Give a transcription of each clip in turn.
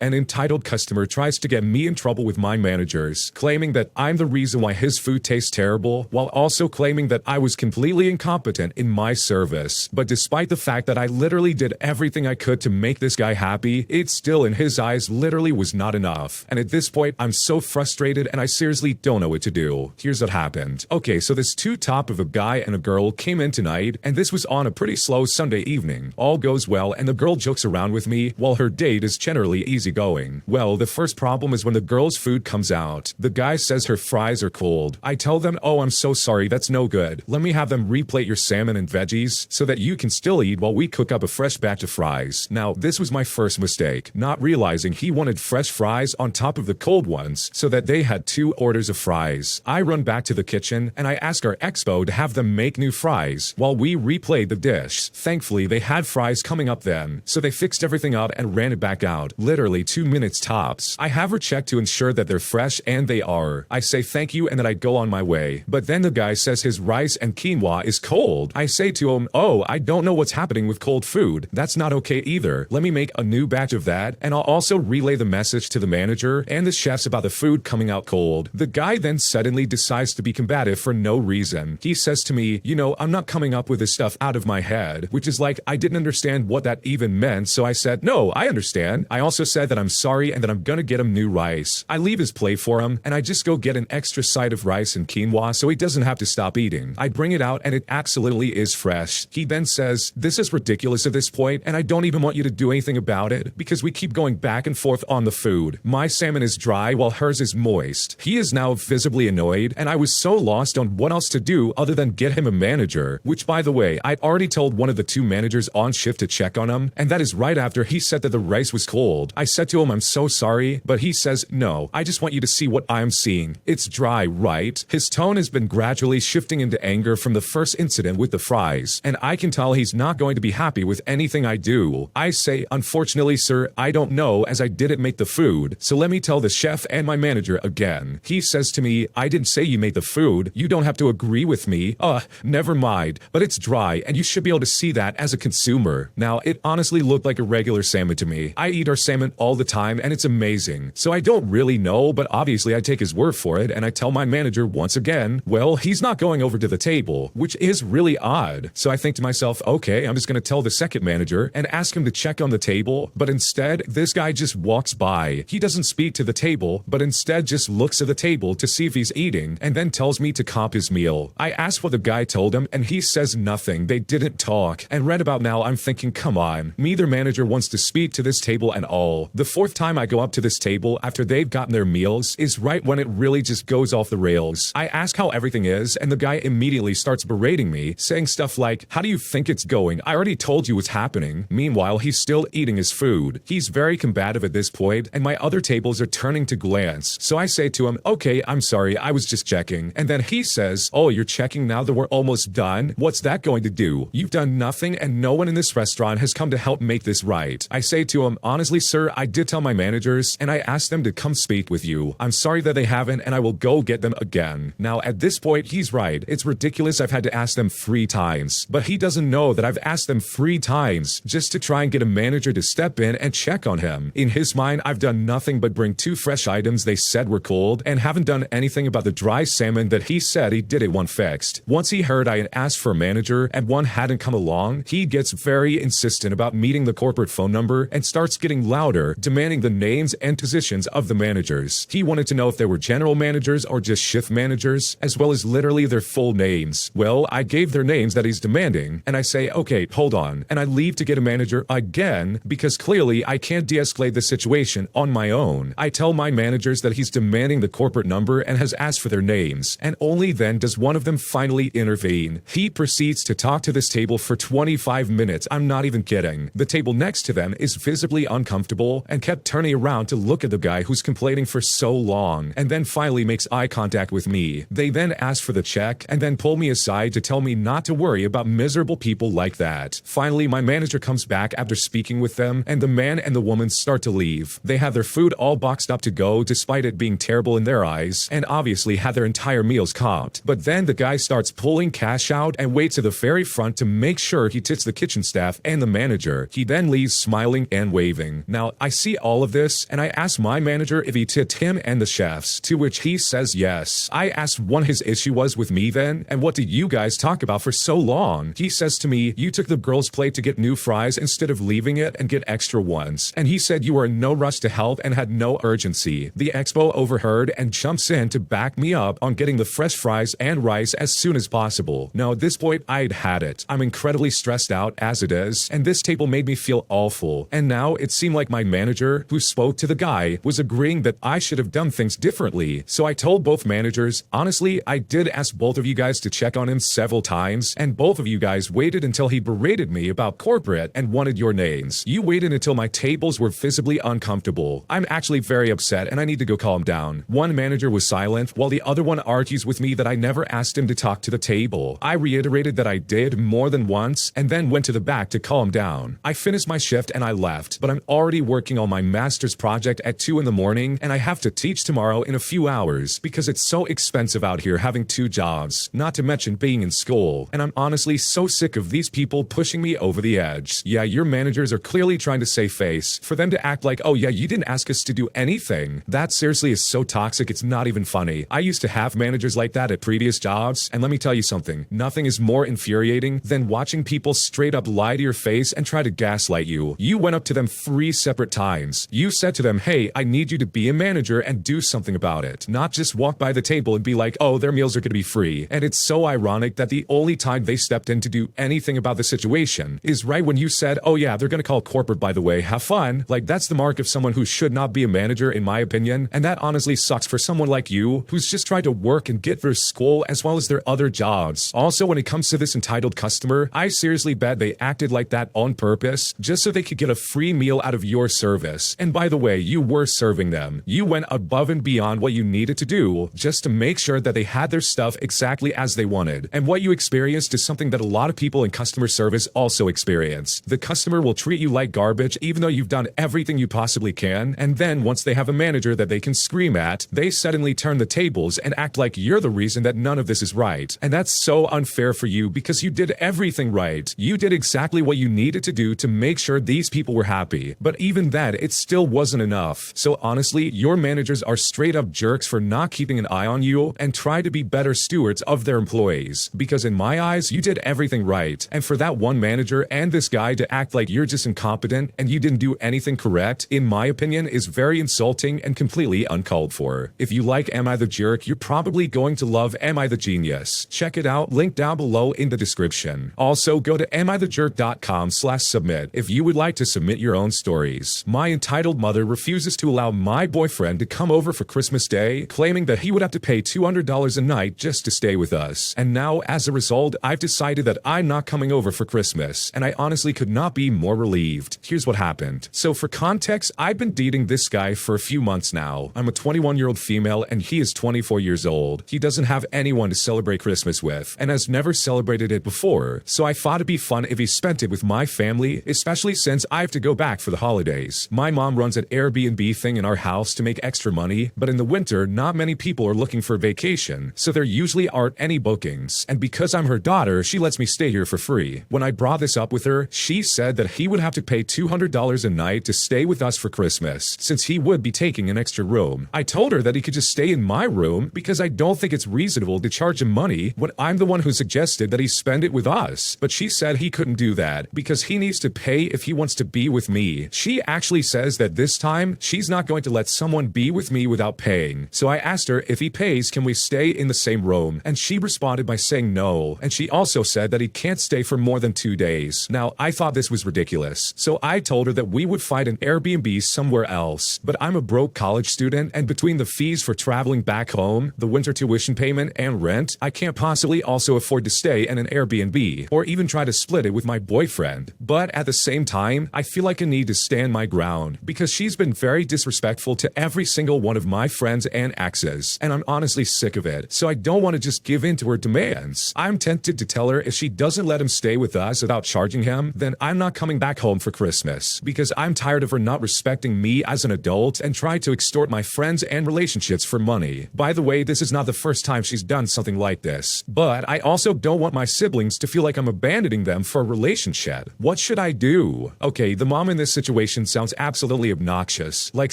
An entitled customer tries to get me in trouble with my managers, claiming that I'm the reason why his food tastes terrible, while also claiming that I was completely incompetent in my service. But despite the fact that I literally did everything I could to make this guy happy, it still in his eyes literally was not enough. And at this point, I'm so frustrated and I seriously don't know what to do. Here's what happened. Okay, so this two-top of a guy and a girl came in tonight, and this was on a pretty slow Sunday evening. All goes well, and the girl jokes around with me, while her date is generally easygoing. Well, the first problem is when the girl's food comes out. The guy says her fries are cold. I tell them, oh, I'm so sorry, that's no good. Let me have them replate your salmon and veggies so that you can still eat while we cook up a fresh batch of fries. Now, this was my first mistake, not realizing he wanted fresh fries on top of the cold ones so that they had 2 orders of fries. I run back to the kitchen and I ask our expo to have them make new fries while we replayed the dish. Thankfully, they had fries coming up then, so they fixed everything up and ran it back out, literally 2 minutes tops. I have her check to ensure that they're fresh, and they are. I say thank you and then I go on my way. But then the guy says his rice and quinoa is cold. I say to him, oh, I don't know what's happening with cold food. That's not okay either. Let me make a new batch of that, and I'll also relay the message to the manager and the chefs about the food coming out cold. The guy then suddenly decides to be combative for no reason. He says to me, you know, I'm not coming up with this stuff out of my head, which is like I didn't understand what that even meant, so I said, no, I understand. I also said that I'm sorry and that I'm gonna get him new rice. I leave his plate for him, and I just go get an extra side of rice and quinoa so he doesn't have to stop eating. I bring it out and it absolutely is fresh. He then says, this is ridiculous at this point, and I don't even want you to do anything about it because we keep going back and forth on the food. My salmon is dry while hers is moist. He is now visibly annoyed, and I was so lost on what else to do other than get him a manager, which by the way, I'd already told one of the 2 managers on shift to check on him, and that is right after he said that the rice was cold. I said to him, I'm so sorry, but he says, no, I just want you to see what I'm seeing. It's dry, right? His tone has been gradually shifting into anger from the first incident with the fries, and I can tell he's not going to be happy with anything I do. I say, unfortunately, sir, I don't know as I didn't make the food, so let me tell the chef and my manager again. He says to me, I didn't say you made the food. You don't have to agree with me. Never mind, but it's dry and you should be able to see that as a consumer. Now, it honestly looked like a regular salmon to me. I eat our salmon all the time and it's amazing. So I don't really know, but obviously I take his word for it and I tell my manager once again, well, he's not going over to the table, which is really odd. So I think to myself, okay, I'm just going to tell the second manager and ask him to check on the table, but instead, this guy just walks by. He doesn't speak to the table, but instead just looks at the table to see if he's eating and then tells me to comp his meal. I asked what the guy told him and he says nothing. They didn't talk. And right about now, I'm thinking, come on, neither manager wants to speak to this table at all. The 4th time I go up to this table after they've gotten their meals is right when it really just goes off the rails. I ask how everything is and the guy immediately starts berating me, saying stuff like, how do you think it's going? I already told you what's happening. Meanwhile, he's still eating his food. He's very combative at this point, and my other tables are turning to glance. So I say to him, okay, I'm sorry, I was just checking. And then he says, oh, you're checking now that we're almost done? What's that going to do? You've done nothing and no one in this restaurant has come to help make this right. I say to him, honestly, sir, I did tell my managers and I asked them to come speak with you. I'm sorry that they haven't and I will go get them again. Now, at this point, he's right. It's ridiculous I've had to ask them 3 times, but he doesn't know that I've asked them 3 times just to try and get a manager to step in and check on him. In his mind, I've done nothing but bring 2 fresh items they said were cold and haven't done anything about the dry salmon that he said he didn't want fixed. Once he heard I had asked for a manager and one hadn't come along, he gets very insistent about meeting the corporate phone number and starts getting louder, demanding the names and positions of the managers. He wanted to know if they were general managers or just shift managers, as well as literally their full names. Well, I gave their names that he's demanding, and I say, okay, hold on, and I leave to get a manager again because clearly I can't de-escalate the situation on my own. I tell my managers that he's demanding the corporate number and has asked for their names, and only then does one of them finally intervene. He proceeds to talk to this table for 25 minutes. I'm not even kidding. The table next to them is visibly uncomfortable and kept turning around to look at the guy who's complaining for so long, and then finally makes eye contact with me. They then ask for the check and then pull me aside to tell me not to worry about miserable people like that. Finally, my manager comes back after speaking with them, and the man and the woman start to leave. They have their food all boxed up to go despite it being terrible in their eyes, and obviously had their entire meals comped. But then the guy starts pulling cash out and waits to the very front to make sure he tips the kitchen staff and the manager. He then leaves smiling and waving. Now, I see all of this, and I ask my manager if he tipped him and the chefs, to which he says yes. I asked what his issue was with me then, and what did you guys talk about for so long? He says to me, you took the girl's plate to get new fries instead of leaving it and get extra ones. And he said you were in no rush to help and had no urgency. The expo overheard and jumps in to back me up on getting the fresh fries and rice as soon as possible. Now at this point, I'd had it. I'm incredibly stressed out as it is, and this table made me feel awful. And now it seemed like my manager, who spoke to the guy, was agreeing that I should have done things differently. So I told both managers, honestly, I did ask both of you guys to check on him several times, and both of you guys waited until he berated me about corporate and wanted your names. You waited until my tables were visibly uncomfortable. I'm actually very upset and I need to go calm down. One manager was silent while the other one argues with me that I never asked him to talk to the table. I reiterated that I did more than once and then went to the back to calm down. I finished my shift and I left, but I'm already working on my master's project at 2 in the morning and I have to teach tomorrow in a few hours because it's so expensive out here having 2 jobs, not to mention being in school. And I'm honestly so sick of these people pushing me over the edge. Yeah, your managers are clearly trying to save face. For them to act like, oh yeah, you didn't ask us to do anything. That seriously is so toxic, it's not even funny. I used to have managers like that at previous jobs, and let me tell you something, nothing is more infuriating than watching people straight up lie to your face and try to gaslight you. You went up to them 3 separate times. You said to them, hey, I need you to be a manager and do something about it. Not just walk by the table and be like, oh, their meals are going to be free. And it's so ironic that the only time they stepped in to do anything about the situation is right when you said, oh yeah, they're going to call corporate by the way, have fun. Like that's the mark of someone who should not be a manager in my opinion. And that honestly sucks for someone like you who's just tried to work and get through school as well as their other jobs. Also, when it comes to this entitled customer, I seriously bet they acted like that on purpose just so they could get a free meal out of your service. And by the way, you were serving them. You went above and beyond what you needed to do just to make sure that they had their stuff exactly as they wanted. And what you experienced is something that a lot of people in customer service also experience. The customer will treat you like garbage even though you've done everything you possibly can, and then once they have a manager that they can scream at, they suddenly turn the tables and act like you're the reason that none of this is right. And that's so unfair for you because you did everything right. You did exactly what you needed to do to make sure these people were happy. But even that, it still wasn't enough. So honestly, your managers are straight up jerks for not keeping an eye on you and try to be better stewards of their employees. Because in my eyes, you did everything right. And for that one manager and this guy to act like you're just incompetent and you didn't do anything correct, in my opinion, is very insulting and completely uncalled for. If you like Am I the Jerk, you're probably going to love Am I the Genius. Check it out, link down below in the description. Also, go to amithejerk.com/submit if you would like to submit your own stories. My entitled mother refuses to allow my boyfriend to come over for Christmas Day, claiming that he would have to pay $200 a night just to stay with us. And now, as a result, I've decided that I'm not coming over for Christmas, and I honestly could not be more relieved. Here's what happened. So for context, I've been dating this guy for a few months now. I'm a 21-year-old female and he is 24 years old. He doesn't have anyone to celebrate Christmas with and has never celebrated it before. So I thought it'd be fun if he spent it with my family, especially since I have to go back for the holidays. My mom runs an Airbnb thing in our house to make extra money, but in the winter, not many people are looking for a vacation, so there usually aren't any bookings. And because I'm her daughter, she lets me stay here for free. When I brought this up with her, she said that he would have to pay $200 a night to stay with us for Christmas, since he would be taking an extra room. I told her that he could just stay in my room because I don't think it's reasonable to charge him money when I'm the one who suggested that he spend it with us. But she said he couldn't do that because he needs to pay if he wants to be with me. She actually says that this time she's not going to let someone be with me without paying. So I asked her, if he pays, can we stay in the same room? And she responded by saying no. And she also said that he can't stay for more than 2 days. Now, I thought this was ridiculous. So I told her that we would find an Airbnb somewhere else. But I'm a broke college student, and between the fees for traveling back home, the winter tuition payment, and rent, I can't possibly also afford to stay in an Airbnb or even try to split it with my boyfriend. But at the same time, I feel like I need to stand my ground because she's been very disrespectful to every single one of my friends and exes, and I'm honestly sick of it. So I don't want to just give in to her demands. I'm tempted to tell her if she doesn't let him stay with us without charging him, then I'm not coming back home for Christmas because I'm tired of her not respecting me as an adult and try to extort my friends and relationships for money. By the way, this is not the first time she's done something like this, but I also don't want my siblings to feel like I'm abandoning them for a relationship. What should I do? Okay, the mom in this situation says sounds absolutely obnoxious. Like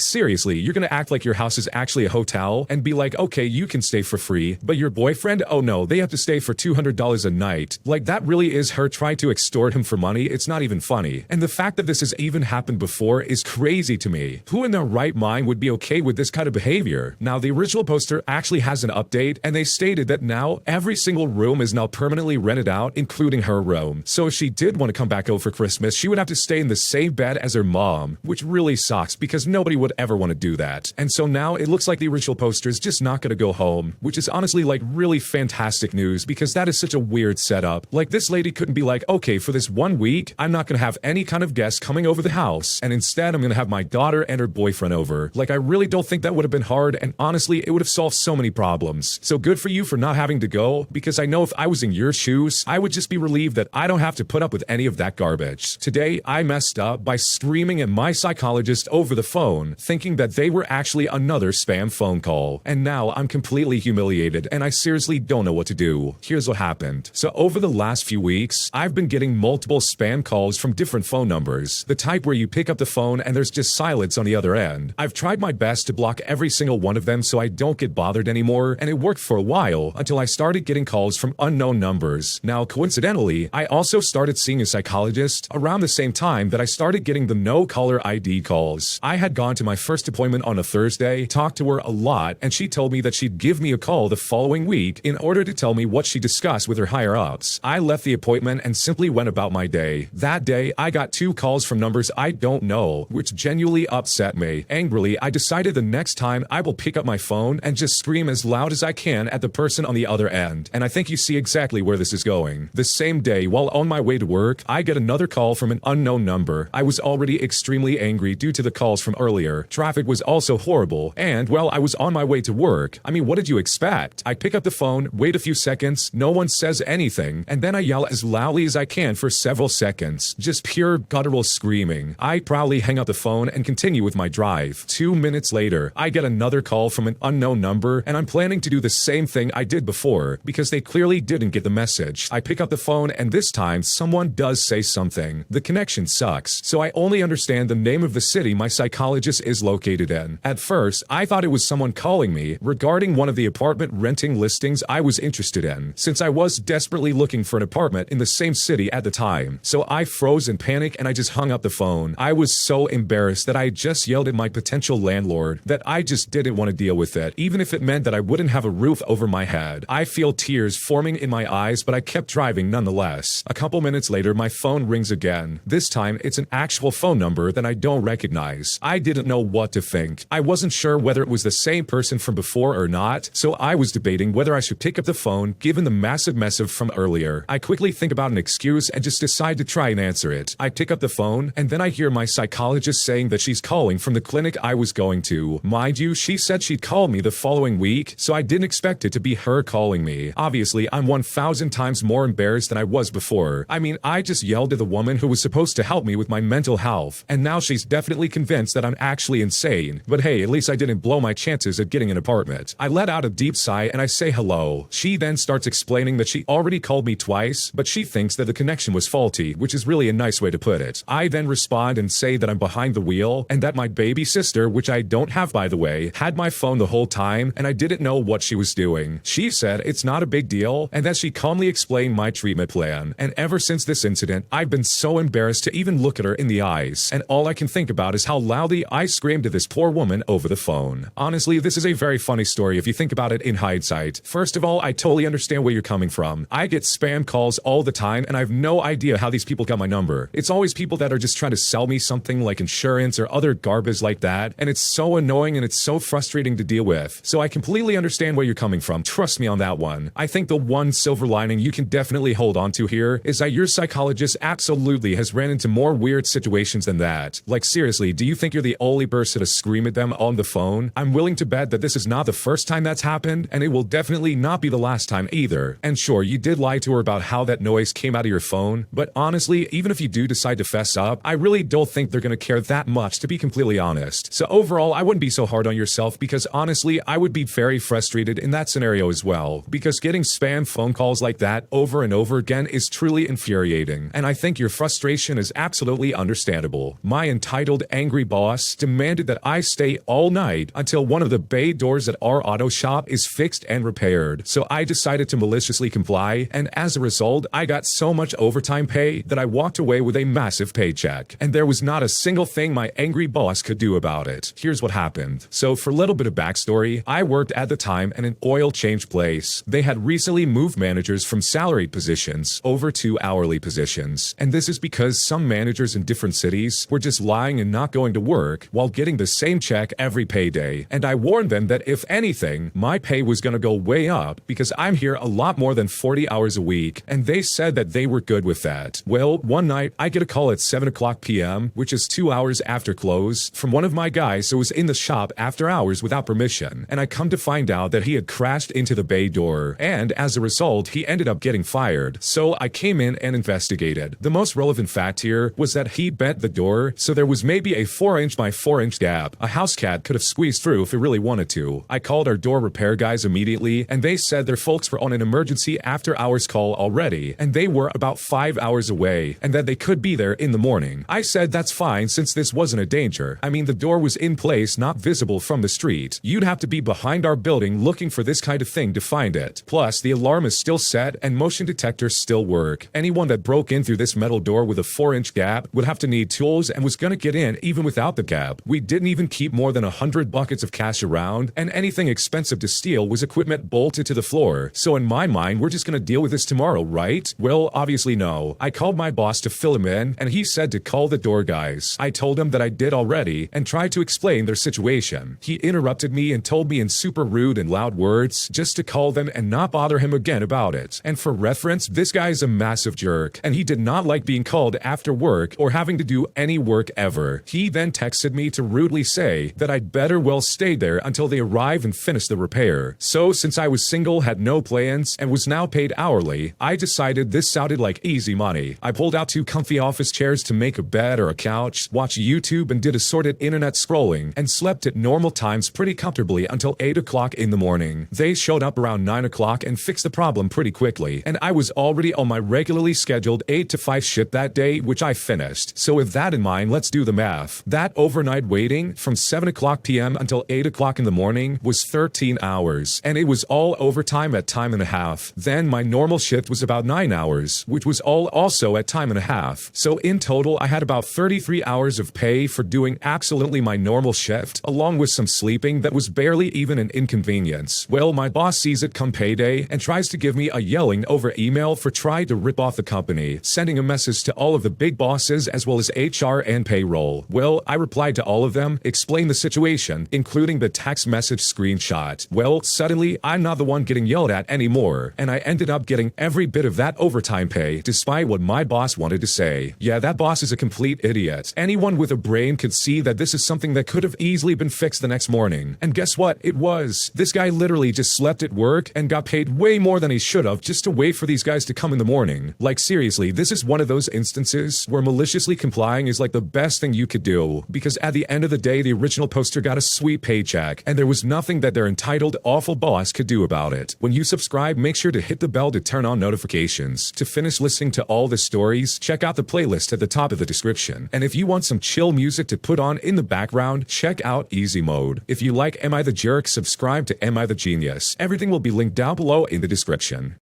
seriously, you're gonna act like your house is actually a hotel and be like, okay, you can stay for free, but your boyfriend, oh no, they have to stay for $200 a night. Like that really is her trying to extort him for money. It's not even funny. And the fact that this has even happened before is crazy to me. Who in their right mind would be okay with this kind of behavior? Now, the original poster actually has an update, and they stated that now every single room is now permanently rented out, including her room. So if she did want to come back over for Christmas, she would have to stay in the same bed as her mom, which really sucks because nobody would ever want to do that. And so now it looks like the original poster is just not going to go home, which is honestly like really fantastic news because that is such a weird setup. Like this lady couldn't be like, okay, for this 1 week, I'm not going to have any kind of guests coming over the house, and instead I'm going to have my daughter and her boyfriend over. Like I really don't think that would have been hard, and honestly, it would have solved so many problems. So good for you for not having to go, because I know if I was in your shoes, I would just be relieved that I don't have to put up with any of that garbage. Today, I messed up by screaming at my psychologist over the phone, thinking that they were actually another spam phone call. And now I'm completely humiliated, and I seriously don't know what to do. Here's what happened. So over the last few weeks, I've been getting multiple spam calls from different phone numbers, the type where you pick up the phone and there's just silence on the other end. I've tried my best to block every single one of them so I don't get bothered anymore, and it worked for a while until I started getting calls from unknown numbers. Now, coincidentally, I also started seeing a psychologist around the same time that I started getting the no caller ID calls. I had gone to my first appointment on a Thursday, talked to her a lot, and she told me that she'd give me a call the following week in order to tell me what she discussed with her higher-ups. I left the appointment and simply went about my day. That day, I got 2 calls from numbers I don't know, which genuinely upset me. Angrily, I decided the next time I will pick up my phone and just scream as loud as I can at the person on the other end. And I think you see exactly where this is going. The same day, while on my way to work, I get another call from an unknown number. I was already extremely angry due to the calls from earlier. Traffic was also horrible, and well, I was on my way to work. I mean, what did you expect? I pick up the phone, wait a few seconds, no one says anything, and then I yell as loudly as I can for several seconds. Just pure guttural screaming. I proudly hang up the phone and continue with my drive. 2 minutes later, I get another call from an unknown number, and I'm planning to do the same thing I did before, because they clearly didn't get the message. I pick up the phone, and this time, someone does say something. The connection sucks, so I only understand the name of the city my psychologist is located in. At first, I thought it was someone calling me regarding one of the apartment renting listings I was interested in, since I was desperately looking for an apartment in the same city at the time. So I froze in panic and I just hung up the phone. I was so embarrassed that I just yelled at my potential landlord that I just didn't want to deal with it, even if it meant that I wouldn't have a roof over my head. I feel tears forming in my eyes, but I kept driving nonetheless. A couple minutes later, my phone rings again. This time, it's an actual phone number that I don't recognize. I didn't know what to think. I wasn't sure whether it was the same person from before or not, so I was debating whether I should pick up the phone given the massive mess from earlier. I quickly think about an excuse and just decide to try and answer it. I pick up the phone, and then I hear my psychologist saying that she's calling from the clinic I was going to. Mind you, she said she'd call me the following week, so I didn't expect it to be her calling me. Obviously, I'm 1,000 times more embarrassed than I was before. I mean, I just yelled at the woman who was supposed to help me with my mental health, and now she's definitely convinced that I'm actually insane. But hey, at least I didn't blow my chances at getting an apartment. I let out a deep sigh and I say hello. She then starts explaining that she already called me twice, but she thinks that the connection was faulty, which is really a nice way to put it. I then respond and say that I'm behind the wheel, and that my baby sister, which I don't have by the way, had my phone the whole time, and I didn't know what she was doing. She said it's not a big deal, and that she calmly explained my treatment plan. And ever since this incident, I've been so embarrassed to even look at her in the eyes, and all I can think about is how loudly I screamed at this poor woman over the phone. Honestly, this is a very funny story if you think about it in hindsight. First of all, I totally understand where you're coming from. I get spam calls all the time, and I have no idea how these people got my number. It's always people that are just trying to sell me something like insurance or other garbage like that, and it's so annoying and it's so frustrating to deal with. So I completely understand where you're coming from. Trust me on that one. I think the one silver lining you can definitely hold on to here is that your psychologist absolutely has ran into more weird situations than that. Like seriously, do you think you're the only person to scream at them on the phone? I'm willing to bet that this is not the first time that's happened, and it will definitely not be the last time either. And sure, you did lie to her about how that noise came out of your phone, but honestly, even if you do decide to fess up, I really don't think they're gonna care that much, to be completely honest. So overall, I wouldn't be so hard on yourself, because honestly, I would be very frustrated in that scenario as well, because getting spam phone calls like that over and over again is truly infuriating, and I think your frustration is absolutely understandable. my entitled angry boss demanded that I stay all night until one of the bay doors at our auto shop is fixed and repaired. So I decided to maliciously comply, and as a result, I got so much overtime pay that I walked away with a massive paycheck. And there was not a single thing my angry boss could do about it. Here's what happened. So for a little bit of backstory, I worked at the time at an oil change place. They had recently moved managers from salaried positions over to hourly positions. And this is because some managers in different cities were just lying and not going to work while getting the same check every payday. And I warned them that if anything, my pay was going to go way up because I'm here a lot more than 40 hours a week. And they said that they were good with that. Well, one night I get a call at 7 o'clock p.m., which is 2 hours after close, from one of my guys who was in the shop after hours without permission. And I come to find out that he had crashed into the bay door. And as a result, he ended up getting fired. So I came in and investigated. The most relevant fact here was that he bent the door, so there was maybe a 4-inch by 4-inch gap. A house cat could have squeezed through if it really wanted to. I called our door repair guys immediately, and they said their folks were on an emergency after hours call already, and they were about 5 hours away, and that they could be there in the morning. I said that's fine since this wasn't a danger. I mean, the door was in place, not visible from the street. You'd have to be behind our building looking for this kind of thing to find it. Plus, the alarm is still set and motion detectors still work. Anyone that broke in through this metal door with a 4-inch gap would have to need tools and was gonna get in even without the gap. We didn't even keep more than 100 buckets of cash around, and anything expensive to steal was equipment bolted to the floor. So in my mind, we're just gonna deal with this tomorrow, right? Well, obviously no. I called my boss to fill him in, and he said to call the door guys. I told him that I did already and tried to explain their situation. He interrupted me and told me in super rude and loud words just to call them and not bother him again about it. And for reference, this guy is a massive jerk, and he did not like being called after work or having to do any work ever. He then texted me to rudely say that I'd better well stay there until they arrive and finish the repair. So since I was single, had no plans, and was now paid hourly, I decided this sounded like easy money. I pulled out 2 comfy office chairs to make a bed or a couch, watched YouTube and did assorted internet scrolling, and slept at normal times pretty comfortably until 8 o'clock in the morning. They showed up around 9 o'clock and fixed the problem pretty quickly, and I was already on my regularly scheduled 8 to 5 shift that day, which I finished. So with that in mind, let's do the math. That overnight waiting from 7 o'clock p.m. until 8 o'clock in the morning was 13 hours, and it was all overtime at time and a half. Then my normal shift was about 9 hours, which was all also at time and a half. So in total, I had about 33 hours of pay for doing absolutely my normal shift, along with some sleeping that was barely even an inconvenience. Well, my boss sees it come payday and tries to give me a yelling over email for trying to rip off the company, sending a message to all of the big bosses as well as HR and payroll. Well, I replied to all of them, explained the situation, including the text message screenshot. Well, suddenly, I'm not the one getting yelled at anymore, and I ended up getting every bit of that overtime pay, despite what my boss wanted to say. Yeah, that boss is a complete idiot. Anyone with a brain could see that this is something that could have easily been fixed the next morning. And guess what? It was. This guy literally just slept at work and got paid way more than he should have just to wait for these guys to come in the morning. Like seriously, this is one of those instances where maliciously complying is like the best thing you could do, because at the end of the day, the original poster got a sweet paycheck, and there was nothing that their entitled awful boss could do about it. When you subscribe, make sure to hit the bell to turn on notifications. To finish listening to all the stories, check out the playlist at the top of the description. And if you want some chill music to put on in the background, check out Easy Mode. If you like Am I the Jerk, subscribe to Am I the Genius. Everything will be linked down below in the description.